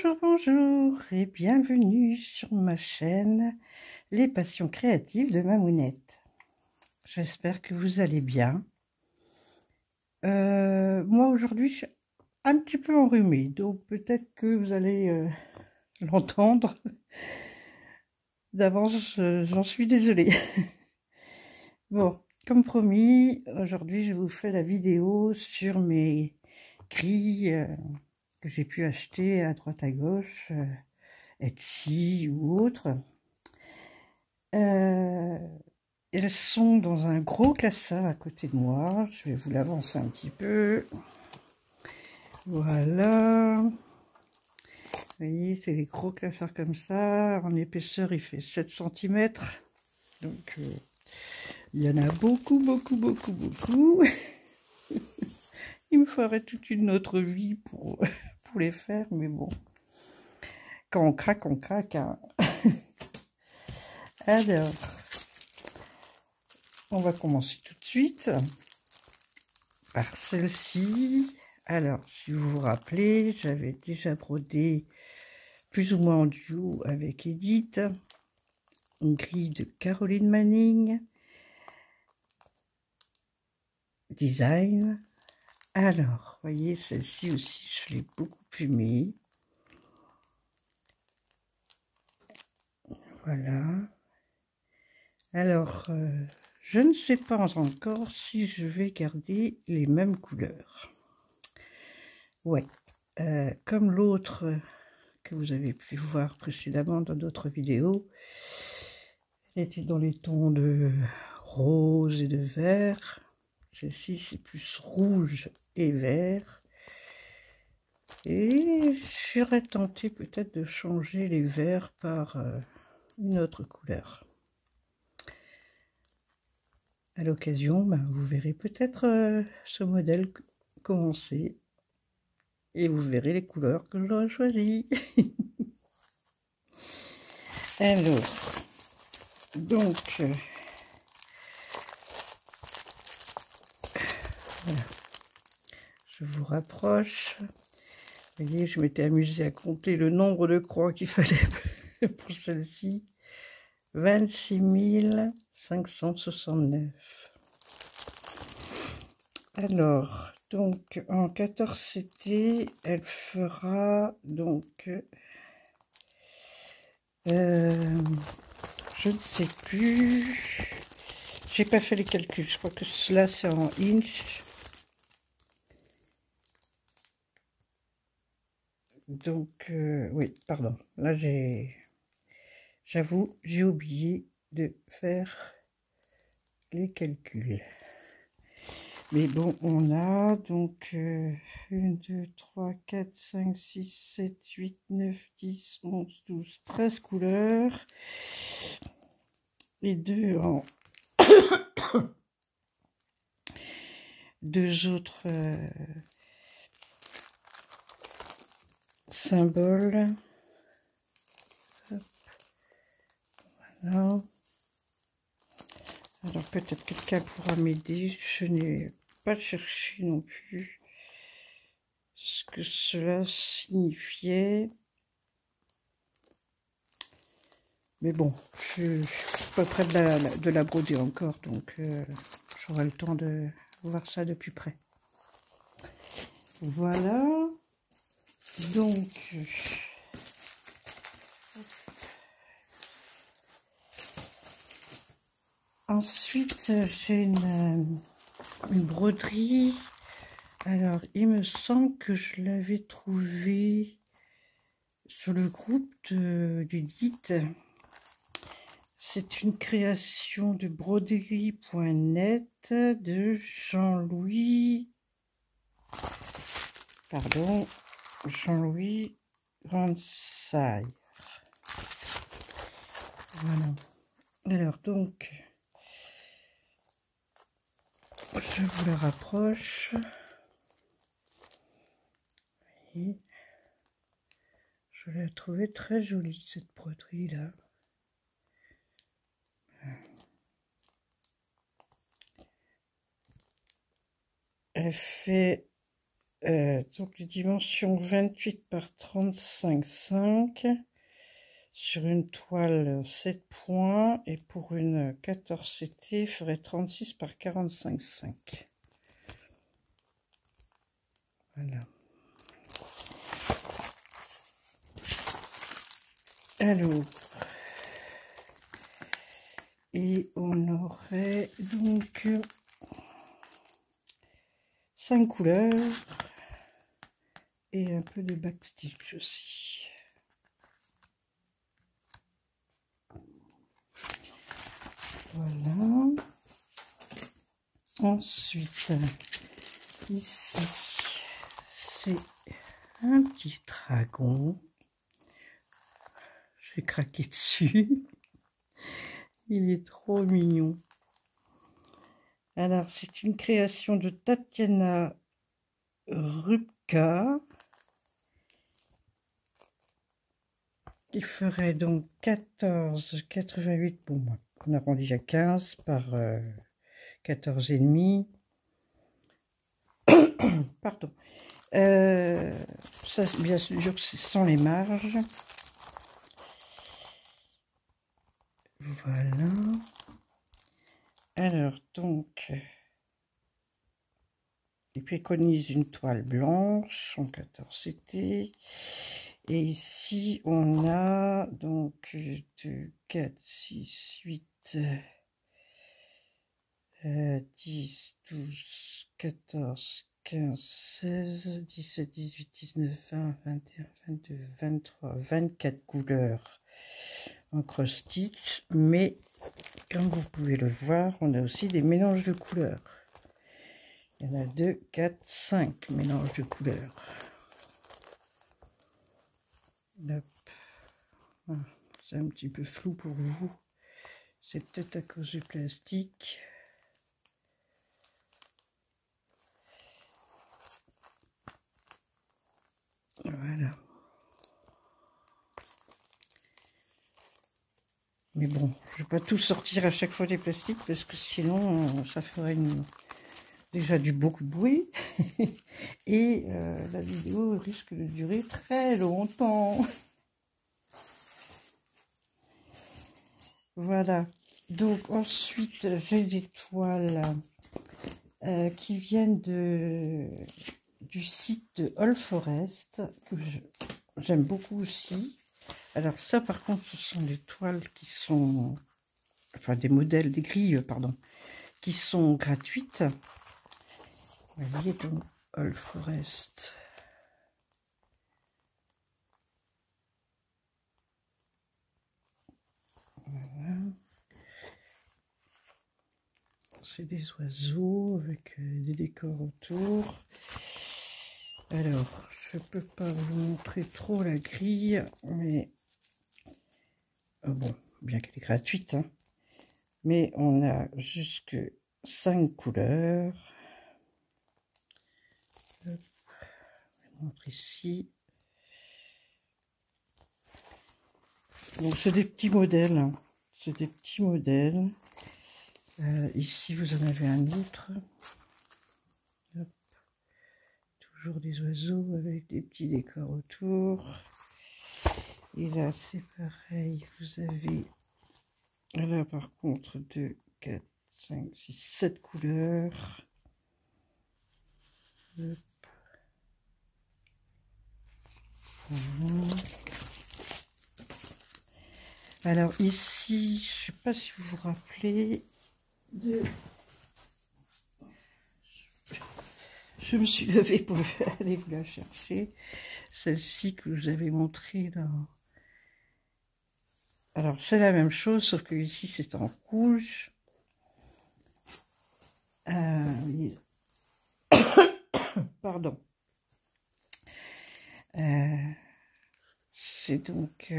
Bonjour, bonjour et bienvenue sur ma chaîne Les Passions Créatives de Mamounette. J'espère que vous allez bien. Moi aujourd'hui je suis un petit peu enrhumée, donc peut-être que vous allez l'entendre. D'avance, j'en suis désolée. Bon, comme promis, aujourd'hui je vous fais la vidéo sur mes grilles que j'ai pu acheter à droite à gauche, Etsy ou autre. Elles sont dans un gros classeur à côté de moi. Je vais vous l'avancer un petit peu. Voilà. Vous voyez, c'est des gros classeurs comme ça. En épaisseur, il fait 7 cm. Donc, il y en a beaucoup, beaucoup, beaucoup, beaucoup. Il me faudrait toute une autre vie pour les faire, mais bon. Quand on craque, hein. Alors, on va commencer tout de suite par celle-ci. Alors, si vous vous rappelez, j'avais déjà brodé plus ou moins en duo avec Edith, une grille de Caroline Manning, design. Alors, vous voyez, celle-ci aussi, je l'ai beaucoup aimée. Voilà. Alors, je ne sais pas encore si je vais garder les mêmes couleurs. Ouais, comme l'autre que vous avez pu voir précédemment dans d'autres vidéos, elle était dans les tons de rose et de vert. Celle-ci, c'est plus rouge et vert. Et je serais tentée peut-être de changer les verts par une autre couleur. À l'occasion, ben, vous verrez peut-être ce modèle commencer. Et vous verrez les couleurs que j'aurais choisies. Alors, donc, voilà. Je vous rapproche. Vous voyez, je m'étais amusée à compter le nombre de croix qu'il fallait pour celle-ci. 26 569. Alors, donc, en 14 CT, elle fera donc... je ne sais plus. J'ai pas fait les calculs. Je crois que cela, c'est en inch. Donc, oui, pardon. Là, j'avoue, j'ai oublié de faire les calculs. Mais bon, on a donc 1, 2, 3, 4, 5, 6, 7, 8, 9, 10, 11, 12, 13 couleurs. Et deux en... deux autres symboles. Hop. Voilà. Alors peut-être quelqu'un pourra m'aider. Je n'ai pas cherché non plus ce que cela signifiait. Mais bon, je suis pas près de la broder encore, donc j'aurai le temps de voir ça de plus près. Voilà. Donc, ensuite, j'ai une broderie. Alors, il me semble que je l'avais trouvée sur le groupe d'Edith. C'est une création de broderie.net de Jean-Louis. Pardon, Jean-Louis Ransay. Voilà. Alors, donc, je vous la rapproche. Et je l'ai trouvée très jolie, cette broderie-là. Elle fait donc les dimensions 28 par 35,5 sur une toile 7 points, et pour une 14 CT, je ferai 36 par 45,5. Voilà. Alors, et on aurait donc 5 couleurs et un peu de backstitch aussi. Voilà. Ensuite, ici, c'est un petit dragon. J'ai craqué dessus. Il est trop mignon. Alors, c'est une création de Tatiana Rupka, qui ferait donc 14,88 pour moi. On arrondit à 15 par 14,5. Pardon. Ça, bien sûr, c'est sans les marges. Voilà. Alors, donc, il préconise une toile blanche en 14 CT. Et ici, on a donc 2, 4, 6, 8, 10, 12, 14, 15, 16, 17, 18, 19, 20, 21, 22, 23, 24 couleurs en cross-stitch. Mais, comme vous pouvez le voir, on a aussi des mélanges de couleurs. Il y en a 2, 4, 5 mélanges de couleurs. C'est un petit peu flou pour vous. C'est peut-être à cause du plastique. Voilà. Mais bon, je ne vais pas tout sortir à chaque fois des plastiques parce que sinon ça ferait déjà beaucoup de bruit. Et la vidéo risque de durer très longtemps. Voilà. Donc ensuite, j'ai des toiles qui viennent du site de All Forest, que j'aime beaucoup aussi. Alors ça, par contre, ce sont des toiles qui sont, enfin des modèles, des grilles, pardon, qui sont gratuites. Vous voyez donc All Forest. Voilà. C'est des oiseaux avec des décors autour. Alors, je ne peux pas vous montrer trop la grille, mais bon, bien qu'elle est gratuite, hein, mais on a jusque 5 couleurs. Hop, je vous montre ici. Donc, c'est des petits modèles, hein. C'est des petits modèles. Ici, vous en avez un autre. Hop. Toujours des oiseaux avec des petits décors autour. Et là, c'est pareil. Vous avez, là, par contre, 2, 4, 5, 6, 7 couleurs. Hop. Voilà. Alors, ici, je ne sais pas si vous vous rappelez de... Je me suis levée pour aller vous la chercher. Celle-ci que je vous avais montrée dans... Alors, c'est la même chose, sauf que ici, c'est en rouge. Pardon. C'est donc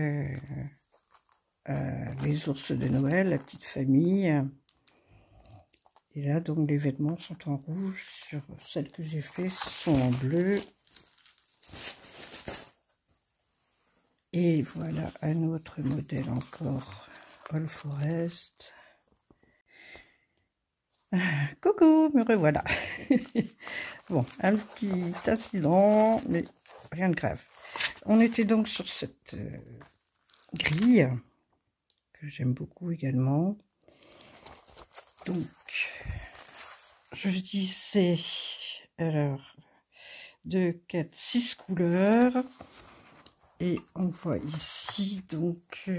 les ours de Noël, la petite famille. Et là, donc, les vêtements sont en rouge. Sur celles que j'ai fait sont en bleu. Et voilà un autre modèle encore, All Forest. Coucou, me revoilà. Bon, un petit incident, mais rien de grave. On était donc sur cette grille, que j'aime beaucoup également. Donc, je disais, alors, 2, 4, 6 couleurs. Et on voit ici, donc,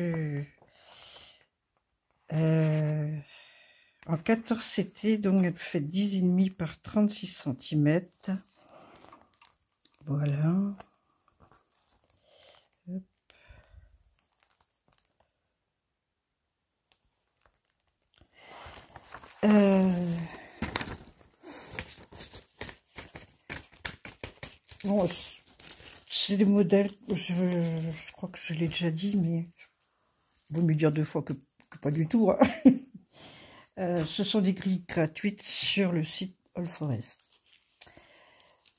en 14 CT, donc elle fait 10,5 par 36 cm. Voilà. Hop. Bon, c'est des modèles, je crois que je l'ai déjà dit, mais vaut mieux dire 2 fois que pas du tout. Hein. Ce sont des grilles gratuites sur le site All Forest.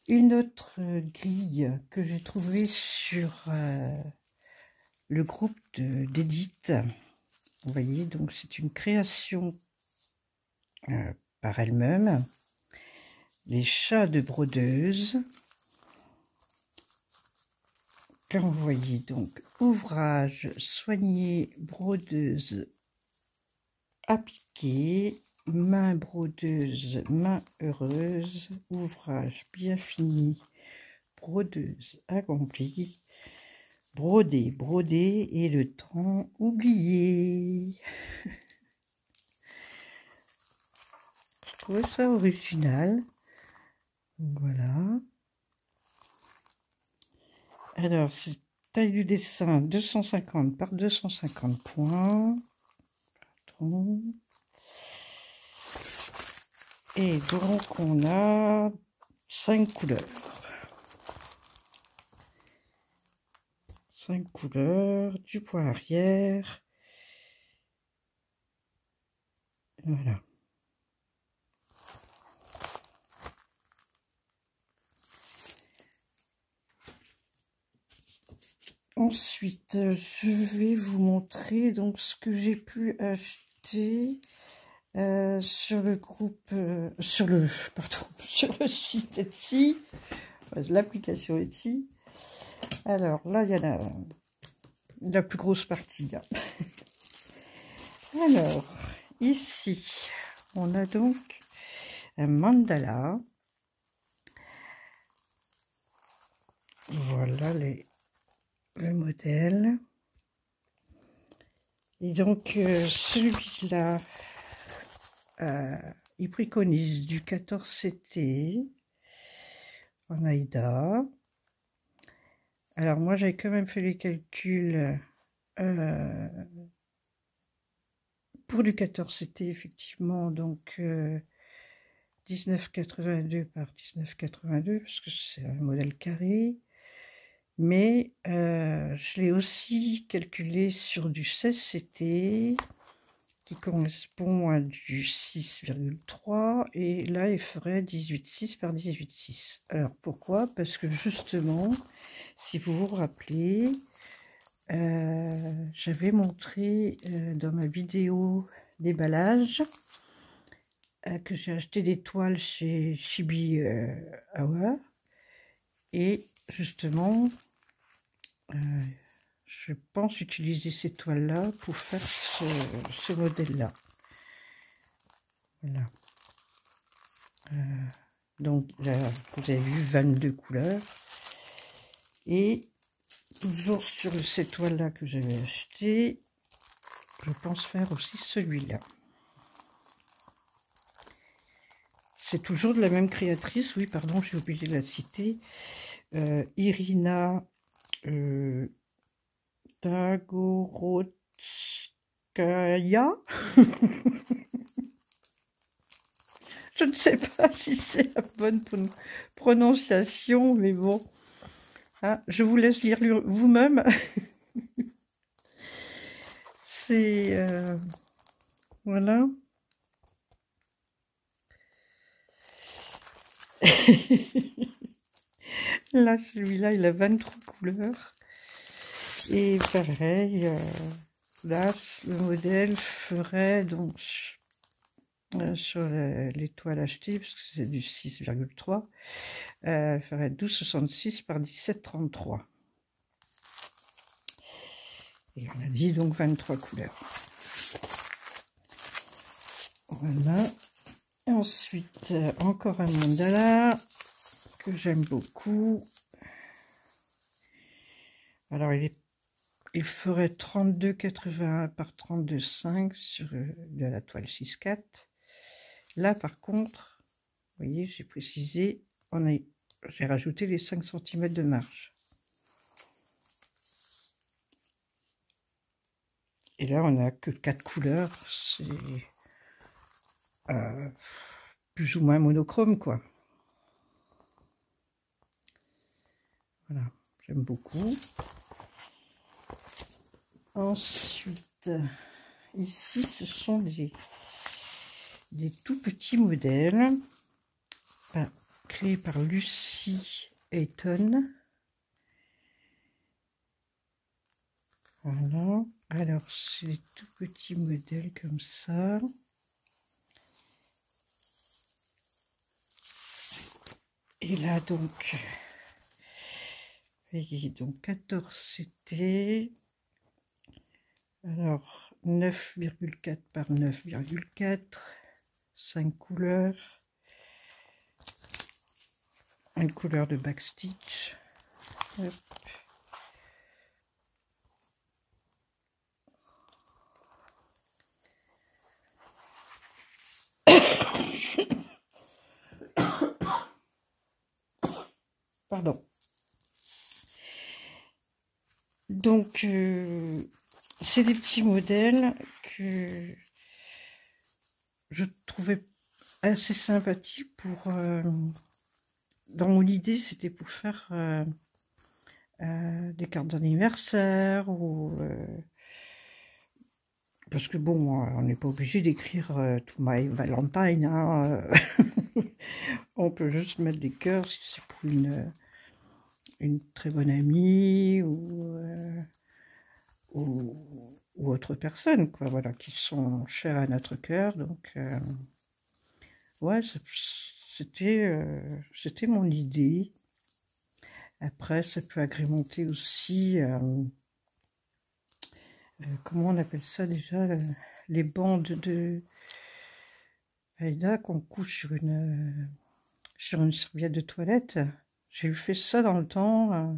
Une autre grille que j'ai trouvée sur le groupe d'Edith. Vous voyez, donc c'est une création par elle-même. Les chats de brodeuse. Là, vous voyez donc ouvrage soigné, brodeuse appliquée, main brodeuse, main heureuse, ouvrage bien fini, brodeuse accomplie, brodé, brodé et le temps oublié. Je trouvais ça original. Voilà. Alors, c'est taille du dessin 250 par 250 points. Pardon. Et donc, on a 5 couleurs. 5 couleurs, du point arrière. Voilà. Ensuite, je vais vous montrer donc ce que j'ai pu acheter sur le groupe, sur le site Etsy, l'application Etsy. Alors là, il y en a la plus grosse partie. Là. Alors, ici, on a donc un mandala. Voilà le modèle. Et donc, celui-là, il préconise du 14 CT en AIDA. Alors, moi, j'avais quand même fait les calculs pour du 14 CT, effectivement, donc 19,82 par 19,82, parce que c'est un modèle carré. Mais je l'ai aussi calculé sur du 16 CT, qui correspond à du 6,3, et là il ferait 18,6 par 18,6. Alors pourquoi? Parce que justement, si vous vous rappelez, j'avais montré dans ma vidéo déballage que j'ai acheté des toiles chez Chibi Awa, et justement je pense utiliser ces toiles là pour faire ce modèle là. Voilà. Donc là vous avez vu 22 couleurs, et toujours sur ces toiles là que j'avais acheté, je pense faire aussi celui-là. C'est toujours de la même créatrice, oui pardon, j'ai oublié de la citer, Irina Tagorodskaya. Je ne sais pas si c'est la bonne prononciation, mais bon. Hein, je vous laisse lire vous-même. C'est... voilà. Là, celui-là, il a 23 couleurs. Et pareil, là, le modèle ferait donc sur les toiles achetées, parce que c'est du 6,3, ferait 12,66 par 17,33. Et on a dit donc 23 couleurs. Voilà. Et ensuite, encore un mandala que j'aime beaucoup. Alors, il ferait 32,81 par 32,5 sur de la toile 6,4. Là, par contre, vous voyez, j'ai précisé, j'ai rajouté les 5 cm de marge. Et là, on n'a que 4 couleurs. C'est plus ou moins monochrome, quoi. Voilà, j'aime beaucoup. Ensuite, ici, ce sont des tout petits modèles créés par Lucy Hayton. Voilà, alors c'est des tout petits modèles comme ça. Et là donc, voyez, donc 14 c'était, alors 9,4 par 9,4, 5 couleurs, une couleur de backstitch. Hop. Pardon. Donc, c'est des petits modèles que je trouvais assez sympathiques pour... dans mon idée, c'était pour faire des cartes d'anniversaire ou... parce que bon, on n'est pas obligé d'écrire To My Valentine, hein, on peut juste mettre des cœurs si c'est pour une très bonne amie ou autre personne, quoi, voilà, qui sont chères à notre cœur. Donc, ouais, c'était mon idée. Après, ça peut agrémenter aussi, comment on appelle ça déjà, les bandes de Aïda qu'on couche sur une serviette de toilette. J'ai fait ça dans le temps.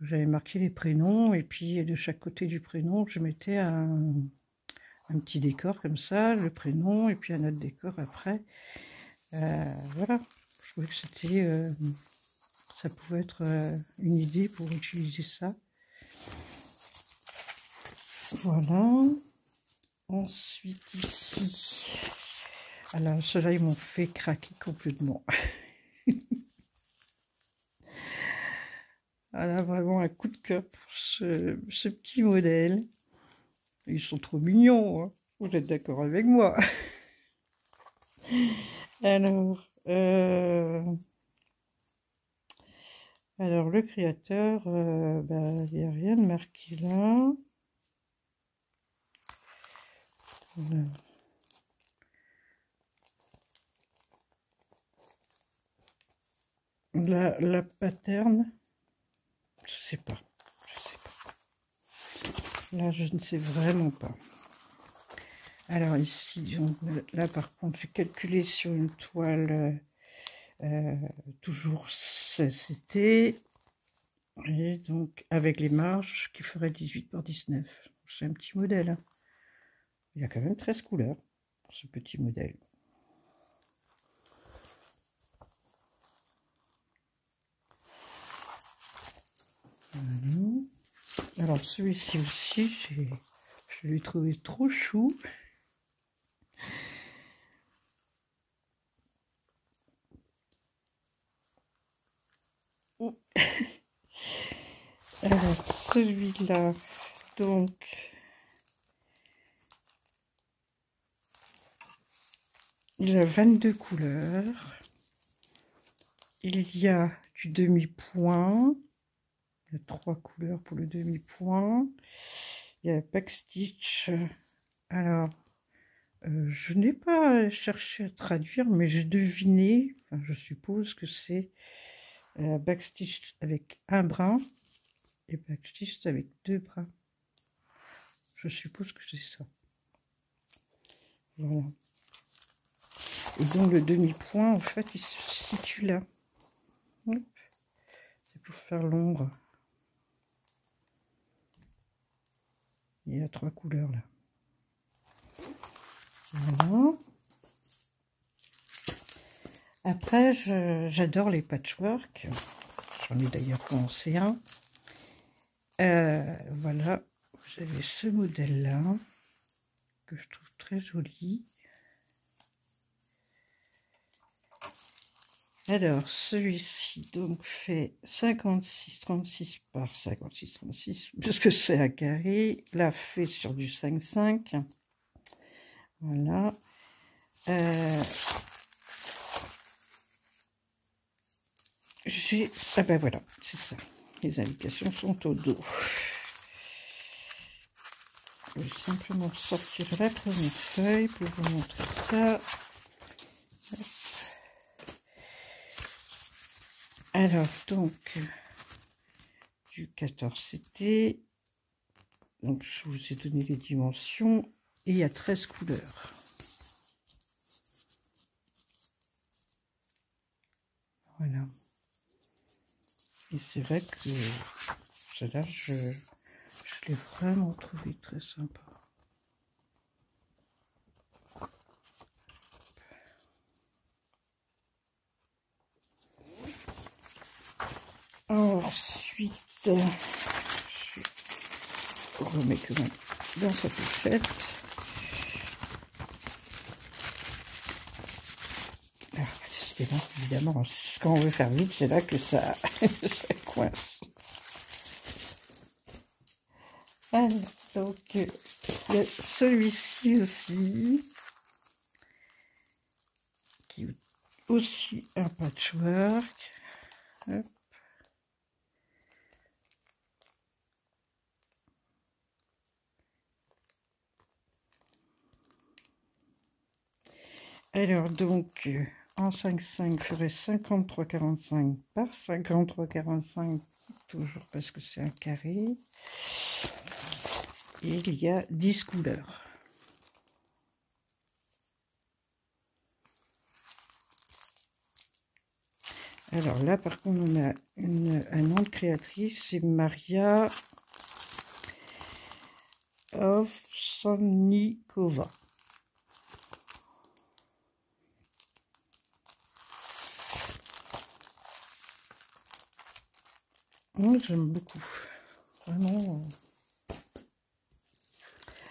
J'avais marqué les prénoms et puis de chaque côté du prénom, je mettais un petit décor comme ça, le prénom et puis un autre décor après. Voilà, je trouvais que c'était, ça pouvait être une idée pour utiliser ça. Voilà. Ensuite ici, alors ceux-là ils m'ont fait craquer complètement. Voilà, vraiment un coup de cœur pour ce petit modèle. Ils sont trop mignons, hein. Vous êtes d'accord avec moi? Alors, le créateur, il n'y a rien de marqué là. Voilà. La pattern, je sais pas. Là, je ne sais vraiment pas. Alors ici, donc, là par contre, j'ai calculé sur une toile toujours c'était, et donc avec les marges qui feraient 18 par 19. C'est un petit modèle. Hein. Il y a quand même 13 couleurs pour ce petit modèle. Voilà. Alors celui-ci aussi, je l'ai trouvé trop chou. Alors celui-là, donc, il a 22 couleurs. Il y a du demi-point. Il y a 3 couleurs pour le demi-point. Il y a backstitch. Alors, Je n'ai pas cherché à traduire, mais j'ai deviné, enfin, je suppose que c'est backstitch avec un bras et backstitch avec 2 bras. Je suppose que c'est ça. Voilà. Et donc le demi-point, en fait, il se situe là. C'est pour faire l'ombre. Il y a 3 couleurs là. Voilà. Après, j'adore les patchwork. J'en ai d'ailleurs commencé un. Voilà, vous avez ce modèle-là, que je trouve très joli. Alors, celui-ci, donc, fait 56,36 par 56,36, parce que c'est un carré. Là, fait sur du 5,5. Voilà. Ah ben voilà, c'est ça. Les indications sont au dos. Je vais simplement sortir la première feuille pour vous montrer ça. Alors, donc, du 14 CT, donc je vous ai donné les dimensions, et il y a 13 couleurs. Voilà. Et c'est vrai que celle-là, je l'ai vraiment trouvé très sympa. Ensuite, je remets quand même dans sa pochette. Alors, évidemment, quand on veut faire vite, c'est là que ça, ça coince. Alors, donc, il y a celui-ci aussi, qui est aussi un patchwork. Hop. Alors, donc, en 5,5 ferait 53,45 par 53,45, toujours parce que c'est un carré. Et il y a 10 couleurs. Alors là, par contre, on a un nom de créatrice, c'est Maria Ovsonnikova. Moi, j'aime beaucoup. Vraiment.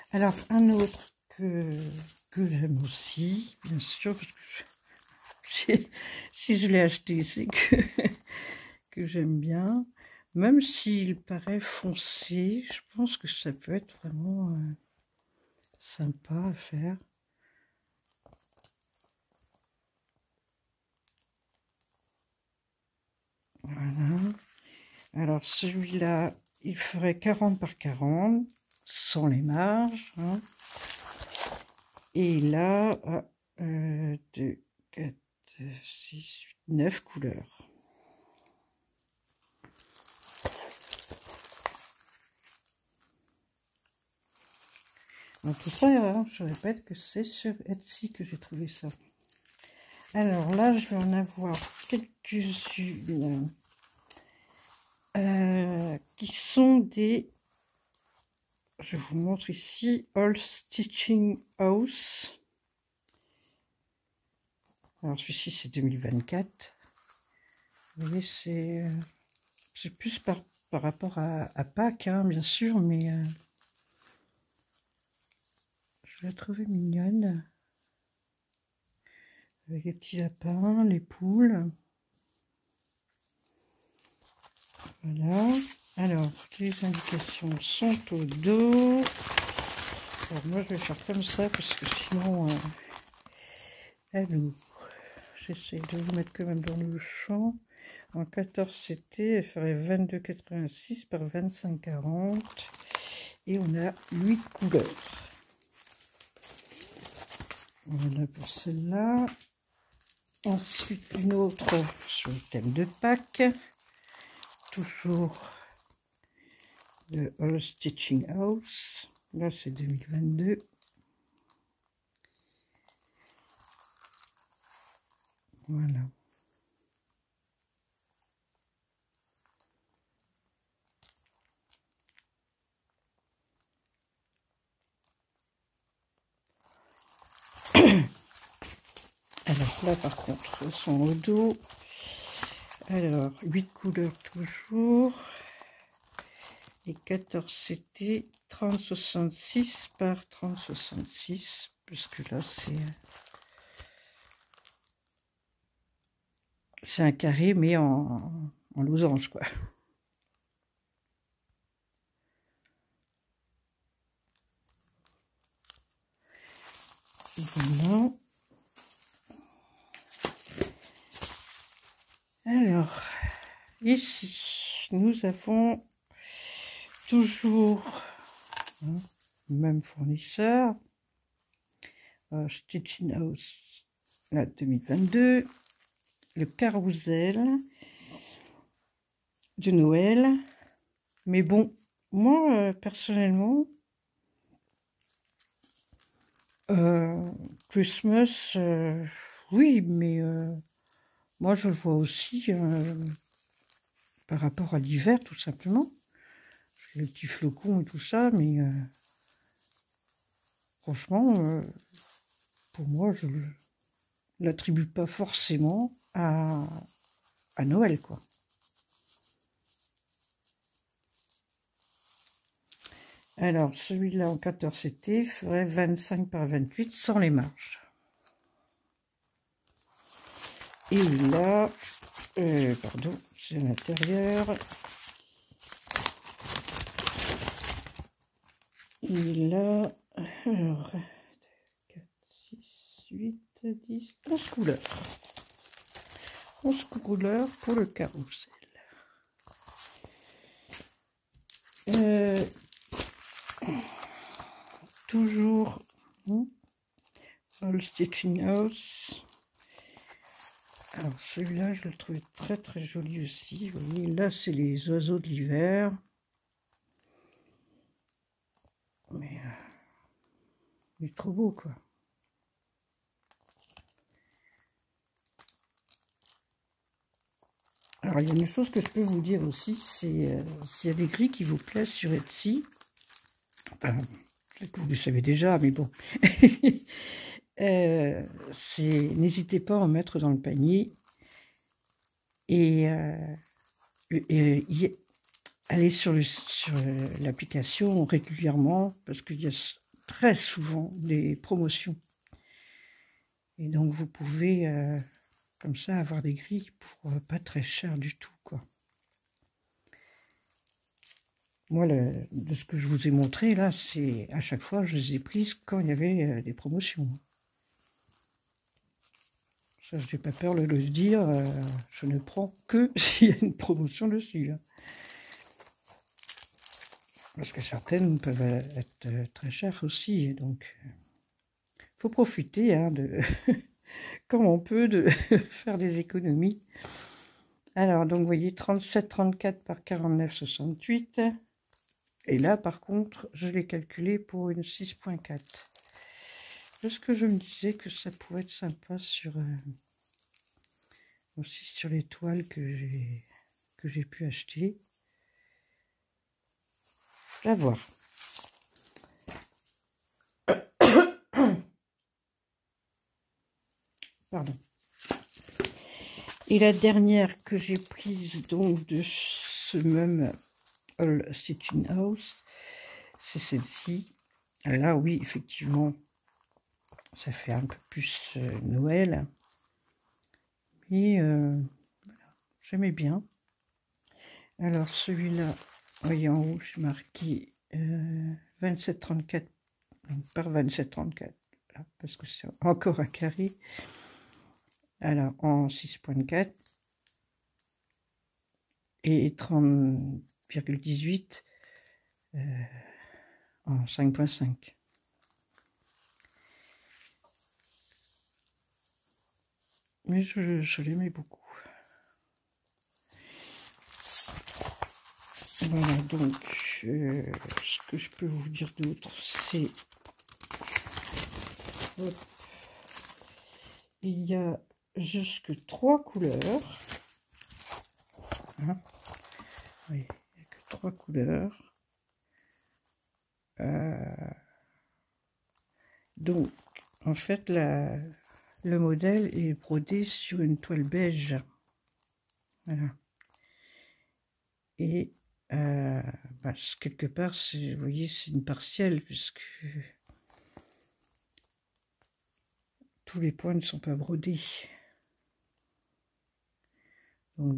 Alors, un autre que j'aime aussi, bien sûr, parce que si je l'ai acheté, c'est que j'aime bien. Même s'il paraît foncé, je pense que ça peut être vraiment sympa à faire. Voilà. Alors, celui-là, il ferait 40 par 40, sans les marges. Hein. Et là, 2, 4, 6, 9 couleurs. Donc tout ça, hein, je répète que c'est sur Etsy que j'ai trouvé ça. Alors là, je vais en avoir quelques-unes qui sont des... Je vous montre ici, All Stitching House. Alors celui-ci, c'est 2024. Vous voyez, c'est plus par rapport à Pâques, hein, bien sûr, mais je l'ai trouvée mignonne. Avec les petits lapins, les poules. Voilà. Alors, les indications sont au dos. Alors moi, je vais faire comme ça parce que sinon, allô, j'essaie de vous mettre quand même dans le champ. En 14 CT, elle ferait 22,86 par 25,40. Et on a 8 couleurs. Voilà pour celle-là. Ensuite, une autre sur le thème de Pâques. Toujours de All Stitching House. Là, c'est 2022. Voilà. Alors là, par contre, elles sont au dos. Alors, 8 couleurs toujours. Et 14 CT, 3066 par 3066. Parce que là, c'est un carré, mais en losange, quoi. Voilà. Alors, ici, nous avons toujours le même fournisseur, Stitching House, là, 2022, le carrousel de Noël. Mais bon, moi, personnellement, Christmas, oui, mais moi, je le vois aussi par rapport à l'hiver, tout simplement. Les petits flocons et tout ça, mais franchement, pour moi, je ne l'attribue pas forcément à Noël, quoi. Alors, celui-là en 14 CT ferait 25 par 28 sans les marges. Et là, pardon, c'est à l'intérieur. Et là, alors, 4, 6, 8, 10, 11 couleurs. 11 couleurs pour le carrousel. Toujours All Stitching House. Alors celui-là, je le trouve très très joli aussi. Vous voyez, là, c'est les oiseaux de l'hiver. Mais il est trop beau, quoi. Alors, il y a une chose que je peux vous dire aussi, c'est s'il y a des gris qui vous plaisent sur Etsy, enfin, peut-être que vous le savez déjà, mais bon, n'hésitez pas à en mettre dans le panier et aller sur l'application régulièrement, parce qu'il y a très souvent des promotions. Et donc, vous pouvez, comme ça, avoir des grilles pour pas très cher du tout, quoi. Moi, de ce que je vous ai montré, là, c'est à chaque fois, je les ai prises quand il y avait des promotions. Ça, je n'ai pas peur de le dire, je ne prends que s'il y a une promotion dessus. Hein. Parce que certaines peuvent être très chères aussi, donc il faut profiter hein, comme on peut de faire des économies. Alors, donc, vous voyez, 37,34 par 49,68. Et là, par contre, je l'ai calculé pour une 6,4. Parce que je me disais que ça pouvait être sympa sur aussi sur les toiles que j'ai pu acheter. À voir. Pardon. Et la dernière que j'ai prise donc de ce même All Stitching House, c'est celle-ci. Là, oui, effectivement, ça fait un peu plus Noël. Mais voilà, j'aimais bien. Alors, celui-là, vous voyez en haut, j'ai marqué 27,34 par 27,34. Parce que c'est encore un carré. Alors, en 6,4 et 30,18 en 5,5. mais je l'aimais beaucoup. Voilà, donc, ce que je peux vous dire d'autre, c'est... Il y a jusque 3 couleurs. Hein, oui, il n'y a que 3 couleurs. Donc, en fait, le modèle est brodé sur une toile beige. Voilà. Et bah, quelque part, vous voyez, c'est une partielle, puisque tous les points ne sont pas brodés. Donc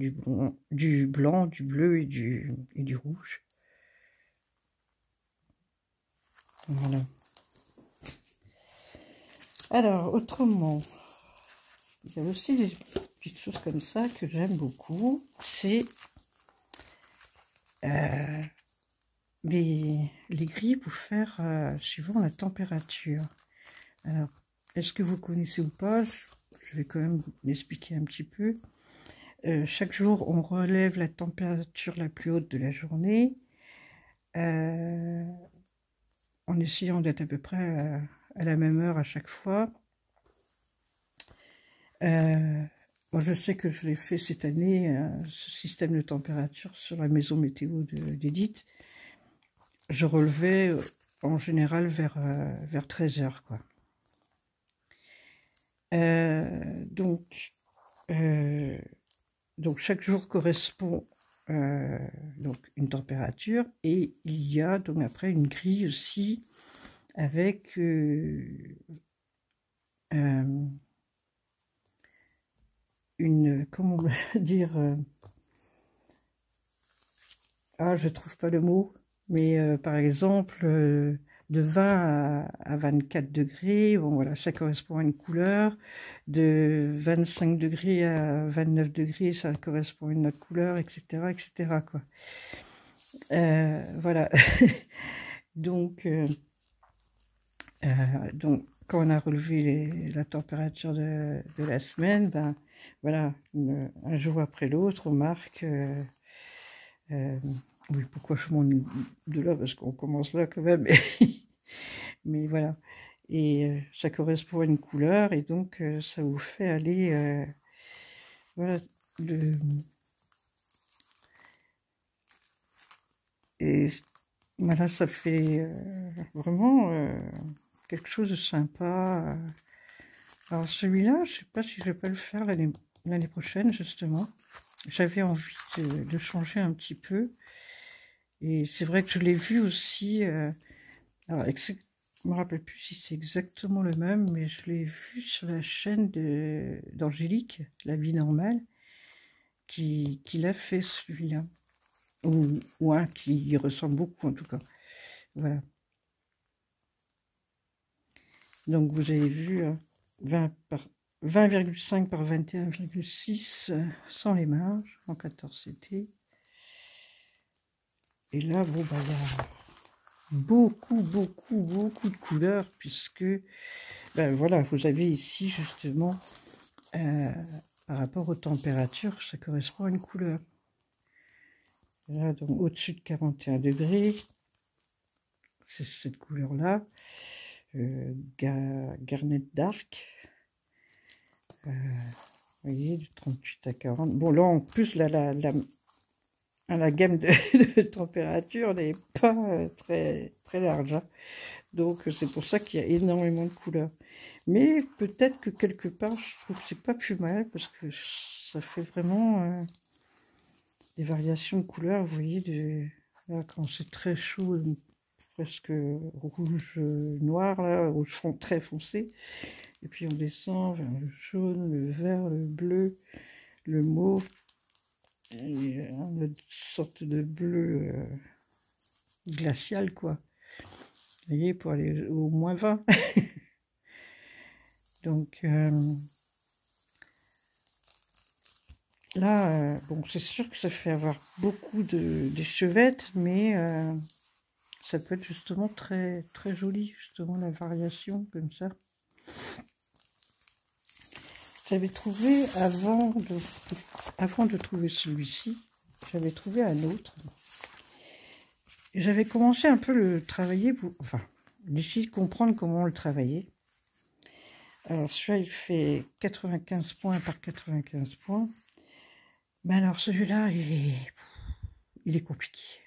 du blanc, du bleu et du rouge. Voilà. Alors, autrement, il y a aussi des petites choses comme ça que j'aime beaucoup. C'est les grilles pour faire suivant la température. Alors, est-ce que vous connaissez ou pas? Je vais quand même vous l'expliquer un petit peu. Chaque jour, on relève la température la plus haute de la journée, en essayant d'être à peu près à la même heure à chaque fois. Moi, je sais que je l'ai fait cette année, ce système de température sur la maison météo d'Edith. Je relevais en général vers 13h, quoi. Donc chaque jour correspond donc une température, et il y a donc après une grille aussi avec une, comment dire, je trouve pas le mot, mais par exemple de 20 à 24 degrés, bon voilà, ça correspond à une couleur. De 25 degrés à 29 degrés, ça correspond à une autre couleur, etc., etc., quoi. Voilà. Donc, quand on a relevé la température de la semaine, ben voilà, un jour après l'autre, on marque. Oui, pourquoi je monte de là? Parce qu'on commence là quand même. Mais voilà. Et ça correspond à une couleur, et donc ça vous fait aller. Voilà. Et voilà, ça fait vraiment quelque chose de sympa. Alors celui-là, je sais pas si je vais pas le faire l'année prochaine, justement. J'avais envie de changer un petit peu. Et c'est vrai que je l'ai vu aussi. Alors, je me rappelle plus si c'est exactement le même, mais je l'ai vu sur la chaîne d'Angélique, La Vie Normale, qui l'a fait celui-là. Ou un qui y ressemble beaucoup en tout cas. Voilà. Donc vous avez vu 20,5 par 21,6 sans les marges en 14 CT. Et là, bon, bah, il y a beaucoup de couleurs, puisque ben voilà, vous avez ici justement par rapport aux températures, ça correspond à une couleur. Là, donc au-dessus de 41 degrés, c'est cette couleur-là, Garnet Dark. Vous voyez, de 38 à 40. Bon, là, en plus, la gamme de température n'est pas très large. Hein. Donc, c'est pour ça qu'il y a énormément de couleurs. Mais peut-être que quelque part, je trouve que c'est pas plus mal, parce que ça fait vraiment des variations de couleurs. Vous voyez, là, quand c'est très chaud, presque rouge noir, là, rouge très foncé. Et puis on descend vers le jaune, le vert, le bleu, le mauve, et une sorte de bleu glacial, quoi. Vous voyez, pour aller au moins 20. Donc là, bon, c'est sûr que ça fait avoir beaucoup d'échevettes, mais ça peut être justement très joli, justement, la variation comme ça. J'avais trouvé, avant de trouver celui-ci, j'avais trouvé un autre. J'avais commencé un peu le travailler, enfin, d'essayer de comprendre comment on le travaillait. Alors celui-là, il fait 95 points par 95 points. Mais alors celui-là, il est compliqué.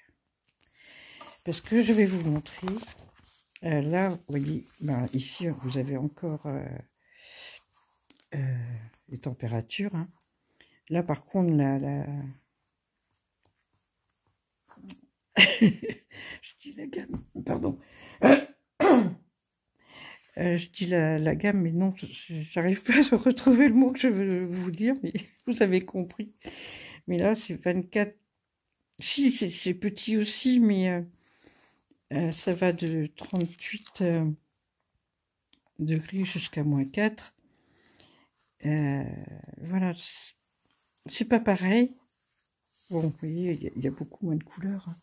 Parce que je vais vous montrer. Là, vous voyez, ben, ici, vous avez encore les températures. Hein. Là, par contre, je dis la gamme, pardon. Je dis la gamme, mais non, j'arrive pas à retrouver le mot que je veux vous dire, mais vous avez compris. Mais là, c'est 24. Si, c'est petit aussi, mais ça va de 38 degrés jusqu'à -4. Voilà, c'est pas pareil. Bon, vous voyez, il y a beaucoup moins de couleurs. Hein.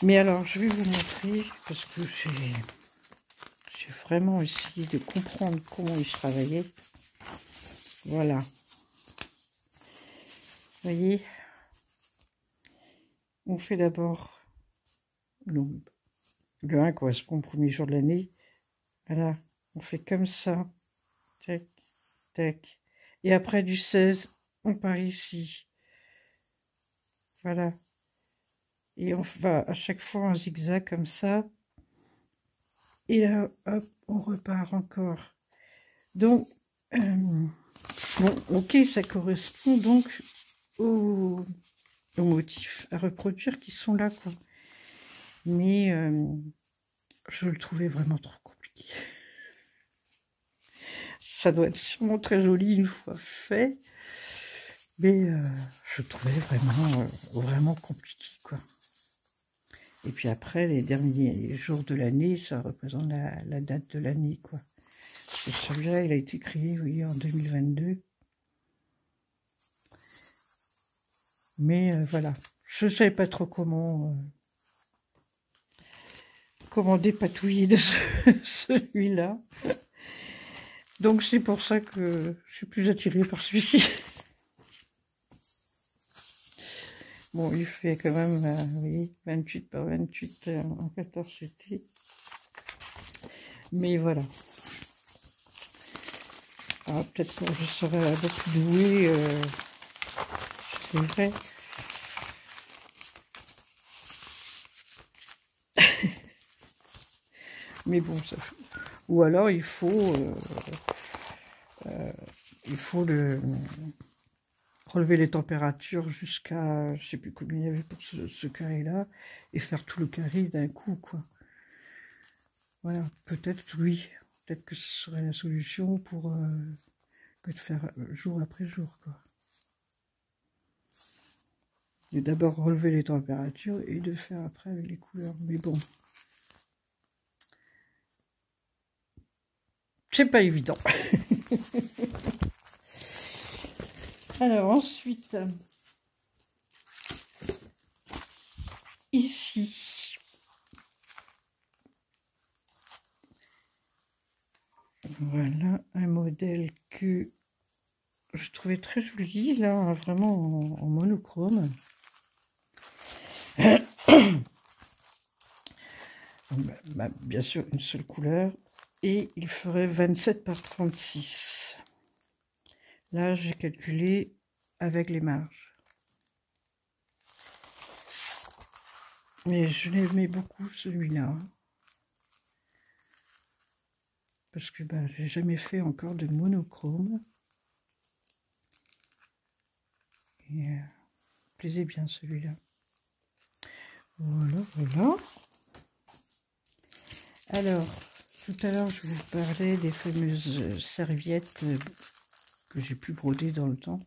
Mais alors, je vais vous montrer, parce que j'ai vraiment essayé de comprendre comment il se travaillait. Voilà. Vous voyez, on fait d'abord, le 1 correspond au premier jour de l'année. Voilà, on fait comme ça. Tac, tac. Et après du 16, on part ici. Voilà. Et on va à chaque fois en zigzag comme ça. Et là, hop, on repart encore. Donc, bon, ok, ça correspond donc aux motifs à reproduire qui sont là, quoi. Mais je le trouvais vraiment trop compliqué. Ça doit être sûrement très joli une fois fait, mais je le trouvais vraiment compliqué, quoi. Et puis après, les derniers jours de l'année, ça représente la date de l'année, quoi. Celui-là, il a été créé, vous voyez, en 2022. Mais voilà, je ne savais pas trop comment dépatouiller de celui-là. Donc c'est pour ça que je suis plus attirée par celui-ci. Bon, il fait quand même, vous voyez, 28 par 28 en 14 CT. Mais voilà. Ah, peut-être que je serai un peu plus douée, c'est vrai. Mais bon, ça fait... Ou alors il faut relever les températures jusqu'à, je sais plus combien il y avait pour ce carré-là, et faire tout le carré d'un coup, quoi. Voilà, peut-être, oui, peut-être que ce serait la solution pour que de faire jour après jour, quoi. Et d'abord relever les températures et de faire après avec les couleurs. Mais bon, c'est pas évident. Alors ensuite, ici, voilà un modèle que je trouvais très joli, là, vraiment en monochrome. Bah, bien sûr, une seule couleur. Et il ferait 27 par 36. Là, j'ai calculé avec les marges. Mais je l'aimais beaucoup, celui-là. Parce que bah, j'ai jamais fait encore de monochrome. Et il me plaisait bien, celui-là. Voilà, voilà. Alors, tout à l'heure, je vous parlais des fameuses serviettes que j'ai pu broder dans le temps.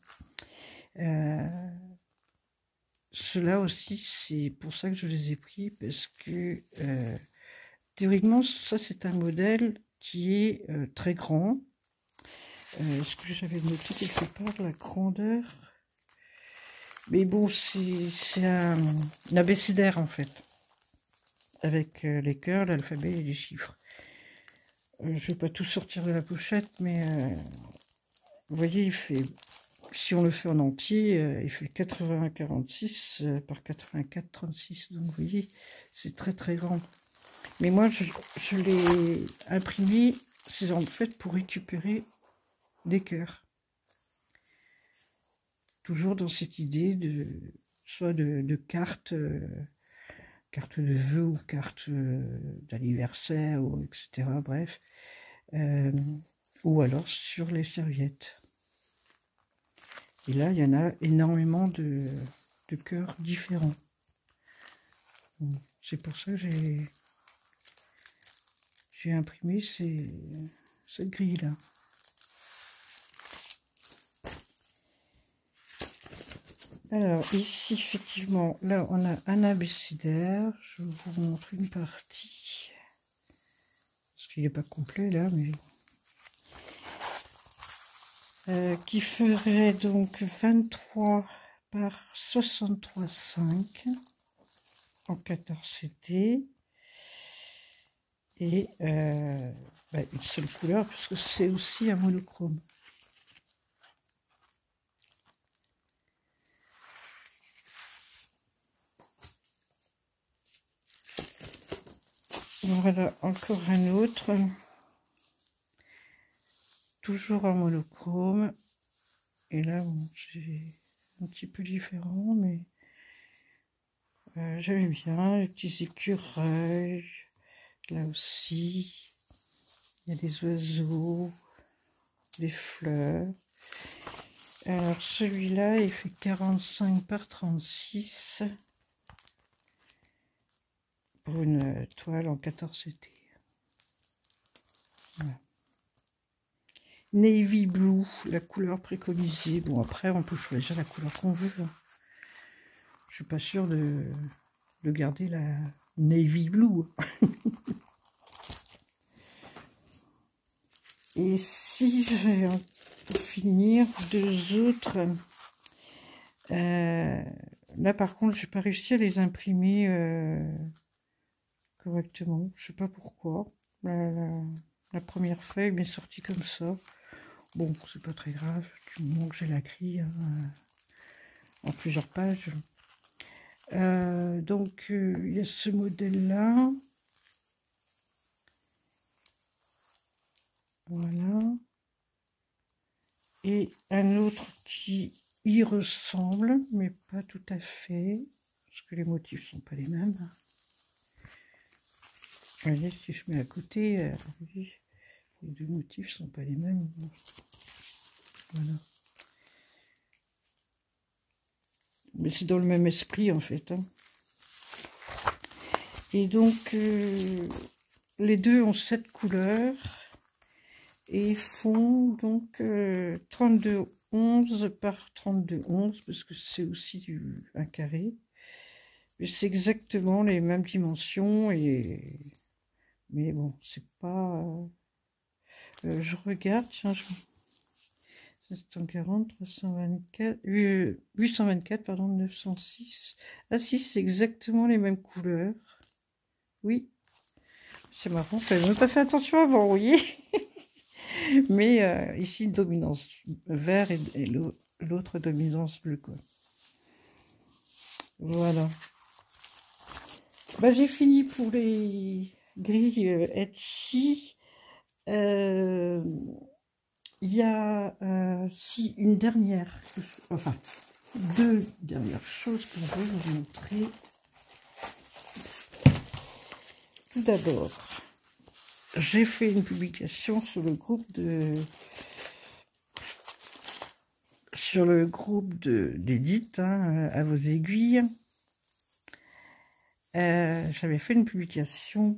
Ceux-là aussi, c'est pour ça que je les ai pris, parce que théoriquement, ça c'est un modèle qui est très grand. Est-ce que j'avais noté quelque part la grandeur? Mais bon, c'est un abécédaire en fait, avec les cœurs, l'alphabet et les chiffres. Je ne vais pas tout sortir de la pochette, mais Vous voyez, il fait, si on le fait en entier, il fait 80-46 par 84-36. Donc vous voyez, c'est très très grand. Mais moi, je l'ai imprimé, c'est en fait pour récupérer des cœurs. Toujours dans cette idée de soit de cartes, carte de vœux ou carte d'anniversaire, ou etc. Bref. Ou alors sur les serviettes. Et là, il y en a énormément de cœurs différents. C'est pour ça que j'ai imprimé cette grille-là. Alors, ici, effectivement, là, on a un abécédaire. Je vous montre une partie. Parce qu'il n'est pas complet, là, mais... qui ferait donc 23 par 63,5 en 14 CT. Et une seule couleur, parce que c'est aussi un monochrome. Voilà, encore un autre. Toujours en monochrome. Et là, bon, c'est un petit peu différent, mais j'aime bien les petits écureuils. Là aussi, il y a des oiseaux, des fleurs. Alors celui-là, il fait 45 par 36 pour une toile en 14 CT. Voilà. Navy Blue, la couleur préconisée. Bon, après, on peut choisir la couleur qu'on veut. Hein. Je suis pas sûre de garder la Navy Blue. Et si je vais en finir, deux autres. Là, par contre, j'ai pas réussi à les imprimer correctement. Je sais pas pourquoi. La première feuille m'est sortie comme ça. Bon, c'est pas très grave, du moment que j'ai la grille en plusieurs pages. Donc, il y a ce modèle-là. Voilà. Et un autre qui y ressemble, mais pas tout à fait, parce que les motifs sont pas les mêmes. Vous voyez, si je mets à côté, les deux motifs sont pas les mêmes. Voilà. Mais c'est dans le même esprit en fait. Hein. Et donc les deux ont 7 couleurs et font donc 32-11 par 32-11 parce que c'est aussi un carré. C'est exactement les mêmes dimensions mais bon, c'est pas. Je regarde, tiens, 740, 324, 824, pardon, 906. Ah si, c'est exactement les mêmes couleurs. Oui, c'est marrant, je n'avais même pas fait attention avant, vous voyez. Mais ici, une dominance vert et l'autre dominance bleue, quoi. Voilà. Bah, j'ai fini pour les grilles Etsy. Il y a une dernière, enfin deux dernières choses que je vais vous montrer. Tout d'abord, j'ai fait une publication sur le groupe d'Edith, hein, à vos aiguilles. J'avais fait une publication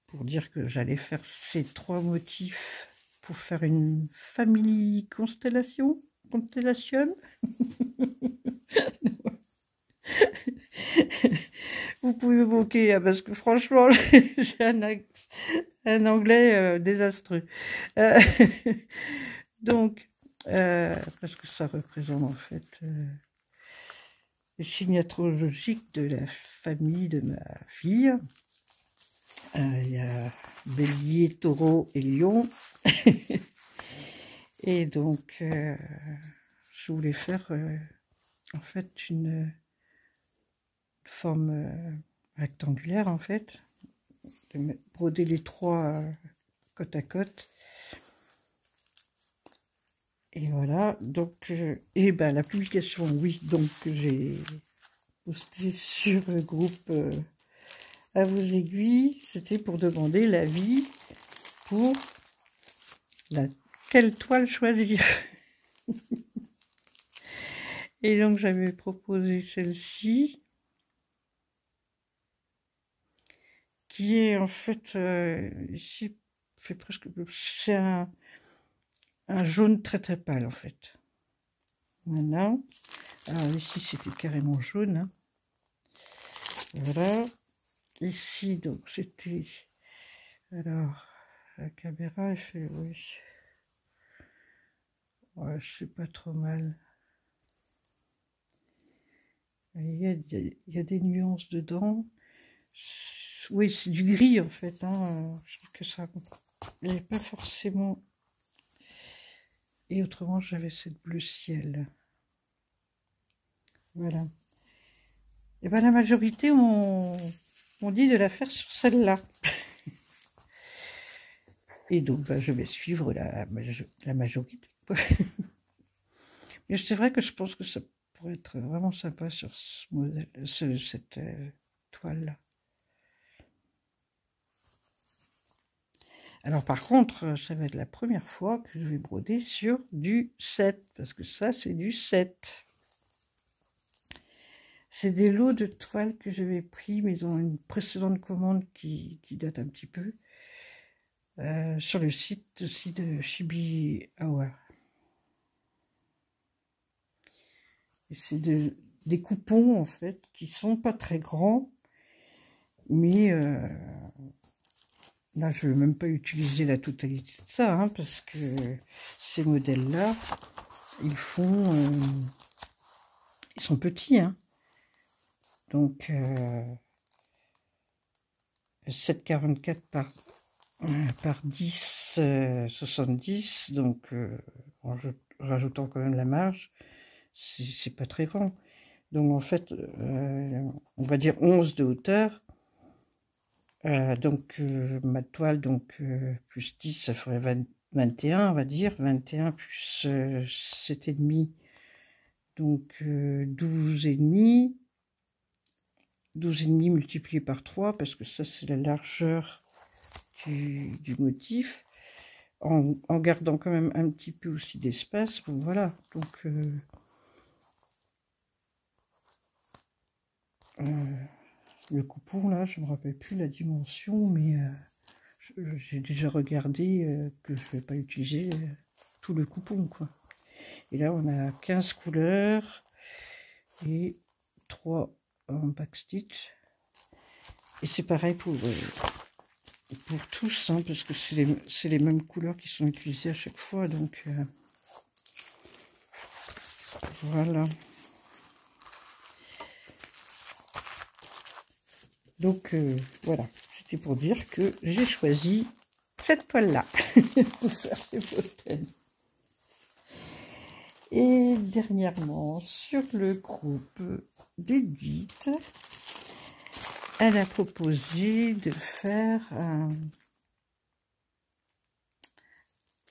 pour dire que j'allais faire ces 3 motifs pour faire une famille constellation. Vous pouvez me moquer, hein, parce que franchement, j'ai un anglais désastreux. Donc, parce que ça représente en fait les signes astrologiques de la famille de ma fille. Il y a Bélier, Taureau et Lion. Et donc, je voulais faire en fait une forme rectangulaire en fait, de broder les trois côte à côte. Et voilà, donc, et ben la publication, oui, donc j'ai posté sur le groupe à vos aiguilles, c'était pour demander l'avis pour quelle toile choisir. Et donc j'avais proposé celle-ci, qui est en fait, ici, fait presque, c'est un jaune très très pâle en fait. Voilà. Alors ici c'était carrément jaune. Hein. Voilà. Ici donc c'était, alors la caméra elle fait, oui. Ouais, c'est pas trop mal. Il y a des nuances dedans. Oui, c'est du gris en fait. Hein. Je trouve que ça n'est pas forcément. Et autrement, j'avais cette bleu ciel. Voilà. Et bien la majorité on dit de la faire sur celle-là. Et donc ben, je vais suivre la majorité. Mais c'est vrai que je pense que ça pourrait être vraiment sympa sur ce modèle, cette toile-là. Alors par contre, ça va être la première fois que je vais broder sur du 7, parce que ça c'est du 7. C'est des lots de toiles que j'avais pris, mais dans une précédente commande qui date un petit peu, sur le site aussi de Chibi Awa. Et c'est des coupons en fait, qui sont pas très grands, mais là, je ne vais même pas utiliser la totalité de ça, hein, parce que ces modèles-là, ils sont petits, hein. Donc, 7,44 par 10, 70, donc en rajoutant quand même la marge, c'est pas très grand. Donc, en fait, on va dire 11 de hauteur. Donc ma toile, donc plus 10, ça ferait 21, on va dire. 21 plus 7,5, donc 12,5. 12,5 multiplié par 3, parce que ça c'est la largeur du motif, en gardant quand même un petit peu aussi d'espace. Bon voilà, donc le coupon là, je me rappelle plus la dimension, mais j'ai déjà regardé que je vais pas utiliser tout le coupon quoi. Et là on a 15 couleurs et 3 en backstitch. Et c'est pareil pour tous, hein, parce que c'est les mêmes couleurs qui sont utilisées à chaque fois, donc voilà. Donc voilà, c'était pour dire que j'ai choisi cette toile-là pour faire ces bottines. Et dernièrement, sur le groupe d'Edith, elle a proposé de faire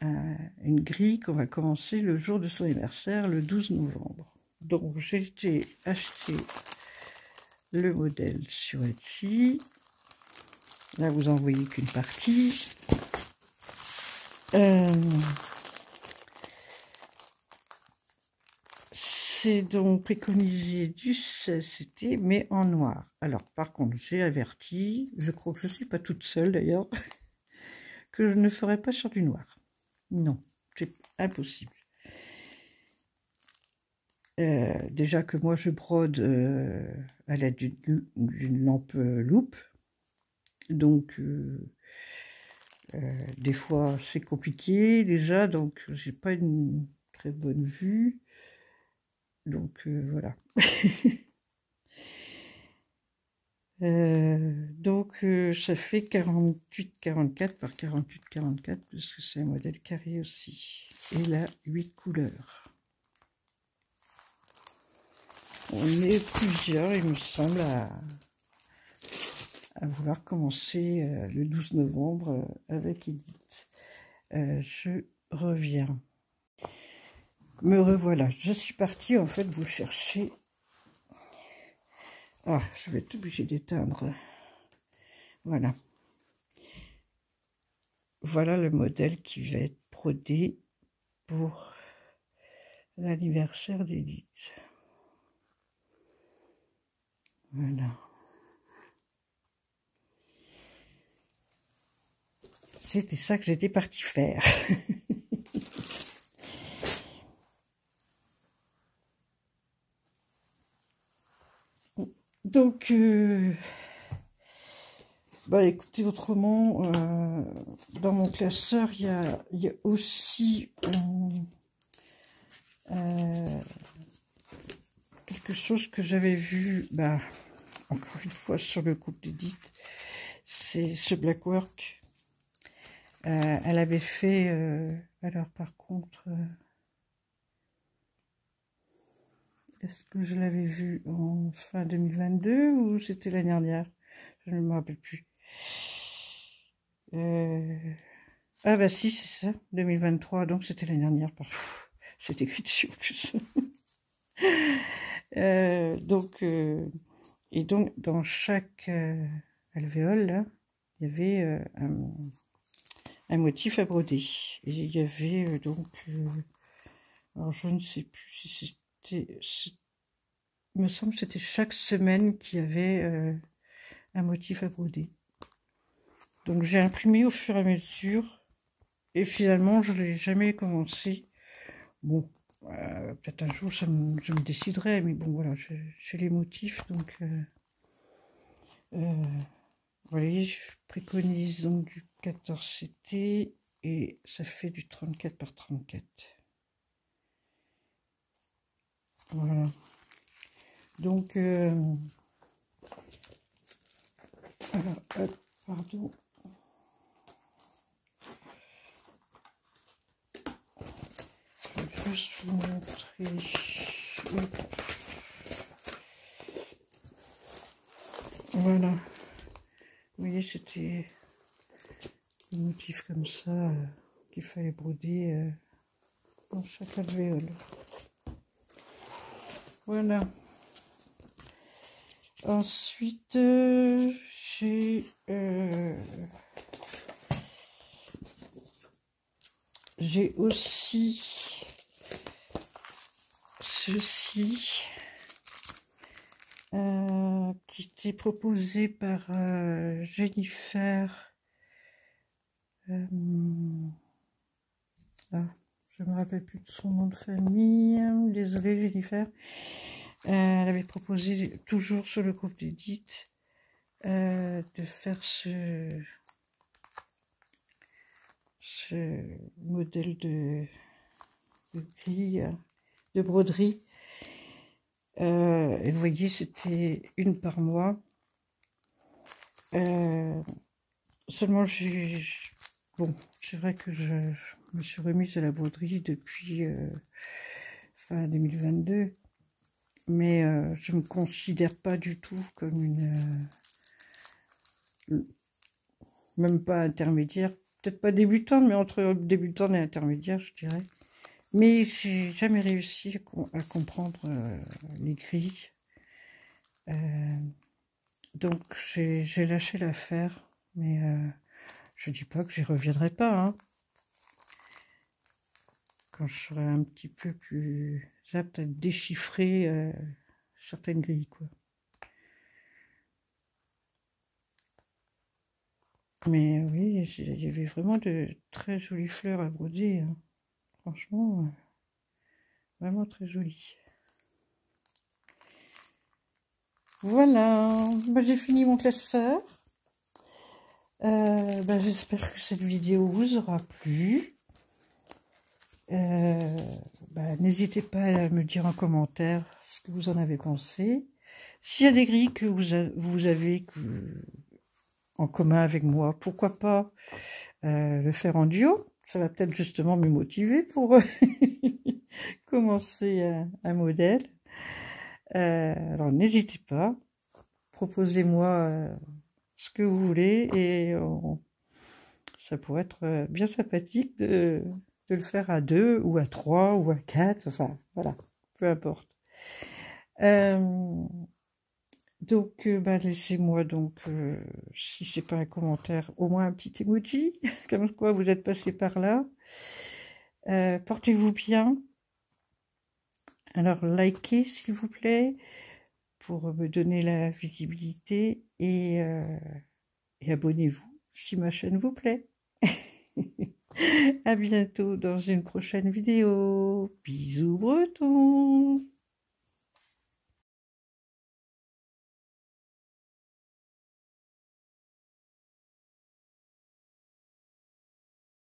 une grille qu'on va commencer le jour de son anniversaire, le 12 novembre. Donc j'ai acheté le modèle sur Etsy. Là, vous en voyez qu'une partie. C'est donc préconisé du CST, mais en noir. Alors, par contre, j'ai averti, je crois que je ne suis pas toute seule d'ailleurs, que je ne ferai pas sur du noir. Non, c'est impossible. Déjà que moi, je brode à l'aide d'une lampe loupe. Donc, des fois, c'est compliqué déjà, donc j'ai pas une très bonne vue. Donc, voilà. Donc ça fait 48-44 par 48-44 parce que c'est un modèle carré aussi. Et là, 8 couleurs. On est plusieurs, il me semble, à vouloir commencer le 12 novembre avec Edith. Je reviens. Me revoilà. Je suis partie en fait vous chercher. Ah, je vais être obligée d'éteindre. Voilà. Voilà le modèle qui va être brodé pour l'anniversaire d'Edith. Voilà. C'était ça que j'étais partie faire. Donc, bah écoutez, autrement, dans mon classeur, il y a aussi quelque chose que j'avais vu, bah, encore une fois, sur le couple d'Edith, c'est ce Blackwork. Elle avait fait, alors par contre, est-ce que je l'avais vu en fin 2022 ou c'était l'année dernière? Je ne me rappelle plus. Ah bah si, c'est ça, 2023, donc c'était l'année dernière. C'est écrit dessus en plus. Et donc dans chaque alvéole, là, il y avait un motif à broder. Et il y avait donc, alors je ne sais plus si c'était, il me semble que c'était chaque semaine qu'il y avait un motif à broder. Donc j'ai imprimé au fur et à mesure, et finalement je l'ai jamais commencé. Bon, peut-être un jour je me déciderai, mais bon voilà, j'ai les motifs, donc vous voyez, je préconise donc du 14 CT, et ça fait du 34 par 34. Voilà. Donc, alors, hop, pardon. Je vais juste vous montrer. Voilà. Vous voyez, c'était un motif comme ça qu'il fallait broder dans chaque alvéole. Voilà. Ensuite, j'ai aussi ceci qui était proposé par Jennifer. Ah, je me rappelle plus de son nom de famille. Désolée Jennifer. Elle avait proposé, toujours sur le groupe d'Edith, de faire ce modèle de grille, de broderie. Et vous voyez, c'était une par mois. Seulement, bon, c'est vrai que je me suis remise à la broderie depuis fin 2022. Mais je ne me considère pas du tout comme même pas intermédiaire, peut-être pas débutante, mais entre débutante et intermédiaire, je dirais. Mais j'ai jamais réussi à comprendre les grilles. Donc j'ai lâché l'affaire, mais je dis pas que j'y reviendrai pas, hein, quand je serai un petit peu plus apte à déchiffrer certaines grilles, quoi. Mais oui, il y avait vraiment de très jolies fleurs à broder, hein. Franchement, vraiment très jolies. Voilà, bah, j'ai fini mon classeur. Bah, j'espère que cette vidéo vous aura plu. Bah, n'hésitez pas à me dire en commentaire ce que vous en avez pensé. S'il y a des grilles que vous avez en commun avec moi, pourquoi pas le faire en duo? Ça va peut-être justement me motiver pour commencer un modèle. Alors n'hésitez pas, proposez-moi ce que vous voulez et ça pourrait être bien sympathique de le faire à 2 ou à 3 ou à 4, enfin voilà, peu importe. Donc, laissez-moi donc, si c'est pas un commentaire, au moins un petit emoji, comme quoi vous êtes passé par là. Portez-vous bien. Alors, likez s'il vous plaît, pour me donner la visibilité, et abonnez-vous si ma chaîne vous plaît. À bientôt dans une prochaine vidéo. Bisous bretons.